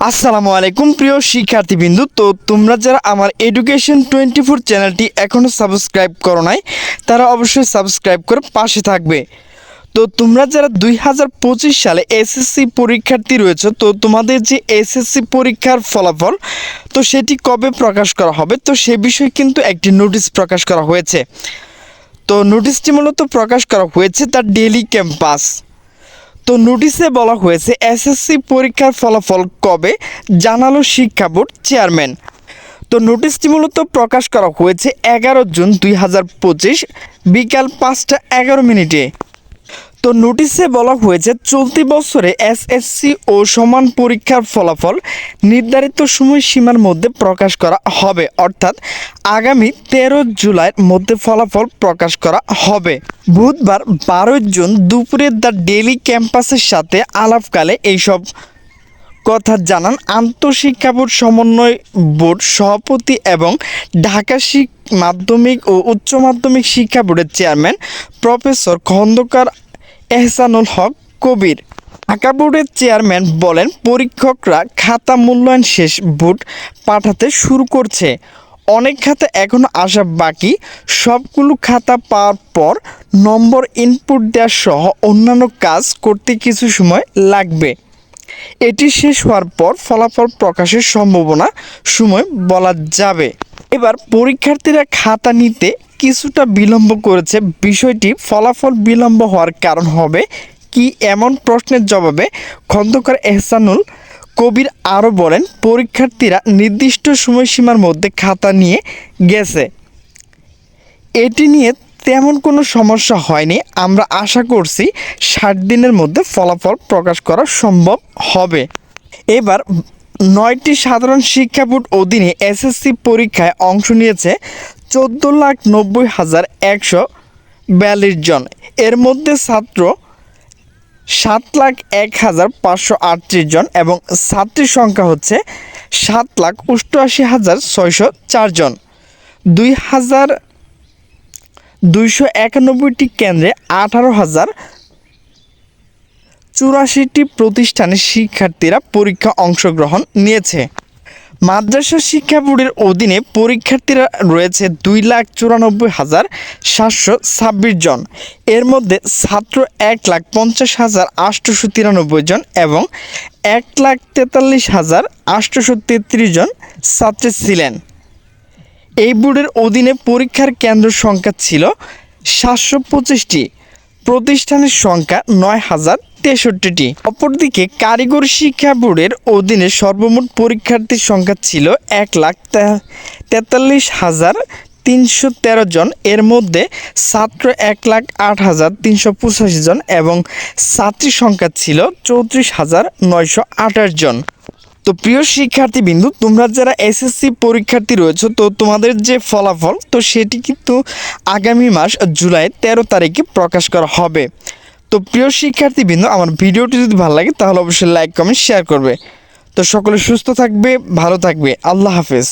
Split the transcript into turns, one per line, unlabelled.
আসসালামু আলাইকুম প্রিয় শিক্ষার্থীবৃন্দু। তো তোমরা যারা আমার এডুকেশন 24 চ্যানেলটি এখনও সাবস্ক্রাইব করো নাই তারা অবশ্যই সাবস্ক্রাইব করে পাশে থাকবে। তো তোমরা যারা 2025 সালে এসএসসি পরীক্ষার্থী রয়েছে, তো তোমাদের যে এসএসসি পরীক্ষার ফলাফল তো সেটি কবে প্রকাশ করা হবে, তো সে বিষয়ে কিন্তু একটি নোটিশ প্রকাশ করা হয়েছে। তো নোটিশটি মূলত প্রকাশ করা হয়েছে তার ডেইলি ক্যাম্পাস। তো নোটিশে বলা হয়েছে এসএসসি পরীক্ষার ফলাফল কবে জানালো শিক্ষা বোর্ড চেয়ারম্যান। তো নোটিশটি মূলত প্রকাশ করা হয়েছে 11 জুন 2025 বিকাল 5:11। তো নোটিশে বলা হয়েছে চলতি বছরে এসএসসি ও সমান পরীক্ষার ফলাফল নির্ধারিত সময়সীমার মধ্যে প্রকাশ করা হবে, অর্থাৎ আগামী 13 জুলাইয়ের মধ্যে ফলাফল প্রকাশ করা হবে। বুধবার 12 জুন দুপুরে দ্য ডেইলি ক্যাম্পাসের সাথে আলাপকালে এইসব কথা জানান আন্তঃশিক্ষা বোর্ড সমন্বয় বোর্ড সভাপতি এবং ঢাকা মাধ্যমিক ও উচ্চ মাধ্যমিক শিক্ষা বোর্ডের চেয়ারম্যান প্রফেসর খন্দকার এহসানুল হক কবির। ঢাকা বোর্ডের চেয়ারম্যান বলেন, পরীক্ষকরা খাতা মূল্যায়ন শেষ বোর্ড পাঠাতে শুরু করছে। অনেক খাতা এখনও আসা বাকি। সবগুলো খাতা পাওয়ার পর নম্বর ইনপুট দেওয়া সহ অন্যান্য কাজ করতে কিছু সময় লাগবে। এটি শেষ হওয়ার পর ফলাফল প্রকাশের সম্ভাবনা সময় বলা যাবে। এবার পরীক্ষার্থীরা খাতা নিতে কিছুটা বিলম্ব করেছে। বিষয়টি ফলাফল বিলম্ব হওয়ার কারণ হবে কি, এমন প্রশ্নের জবাবে খন্দকার এহসানুল কবির আরও বলেন, পরীক্ষার্থীরা নির্দিষ্ট সময়সীমার মধ্যে খাতা নিয়ে গেছে। এটি নিয়ে তেমন কোনো সমস্যা হয়নি। আমরা আশা করছি 60 দিনের মধ্যে ফলাফল প্রকাশ করা সম্ভব হবে। এবার 9টি সাধারণ শিক্ষা বোর্ড অধীনে এসএসসি পরীক্ষায় অংশ নিয়েছে 14,90,142 জন। এর মধ্যে ছাত্র 7,01,538 জন এবং ছাত্রীর সংখ্যা হচ্ছে 7,88,604 জন। 2,291টি কেন্দ্রে 18,084টি প্রতিষ্ঠানের শিক্ষার্থীরা পরীক্ষা অংশগ্রহণ নিয়েছে। মাদ্রাসা শিক্ষা বোর্ডের অধীনে পরীক্ষার্থীরা রয়েছে 2,94,726 জন। এর মধ্যে ছাত্র 1,50,893 জন এবং 1,43,833 জন ছাত্রী ছিলেন। এই বোর্ডের অধীনে পরীক্ষার কেন্দ্র সংখ্যা ছিল 725টি, প্রতিষ্ঠানের সংখ্যা 9,063টি। অপরদিকে কারিগরি শিক্ষা বোর্ডের অধীনে সর্বমোট পরীক্ষার্থীর সংখ্যা ছিল 1,43,313 জন। এর মধ্যে ছাত্র 1,08,385 জন এবং ছাত্রী সংখ্যা ছিল 34,928 জন। তো প্রিয় শিক্ষার্থীবৃন্দু, তোমরা যারা এসএসসি পরীক্ষার্থী রয়েছে, তো তোমাদের যে ফলাফল তো সেটি কিন্তু আগামী মাস জুলাই 13 তারিখে প্রকাশ করা হবে। তো প্রিয় শিক্ষার্থীবৃন্দু, আমার ভিডিওটি যদি ভালো লাগে তাহলে অবশ্যই লাইক কমেন্ট শেয়ার করবে। তো সকলে সুস্থ থাকবে, ভালো থাকবে। আল্লাহ হাফেজ।